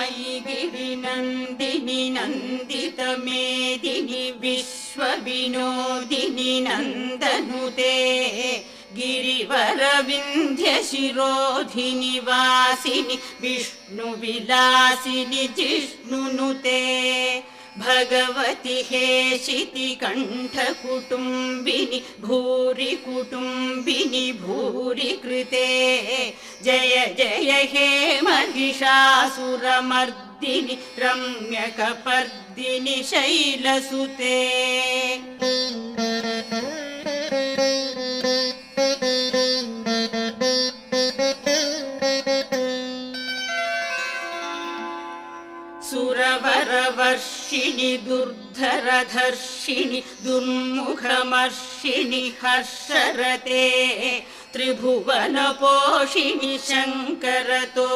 मयि गिरिनन्दिनि नन्दितमेदिनि विश्वविनोदिनि नन्दनुते गिरिवरविन्ध्यशिरोधिनि वासिनि विष्णुविलासिनि जिष्णुनुते भगवति हेशिति कण्ठकुटुम्बिनि भूरि कुटुम्बिनि भूरि कृते जय जय हे महिषासुरमर्दिनि रम्यकपर्दिनि शैलसुते सुरवरवर्षिणि दुर्धरधर्षिणि दुर्मुखमर्षिणि हर्षरते त्रिभुवनपोषिणि शङ्करतो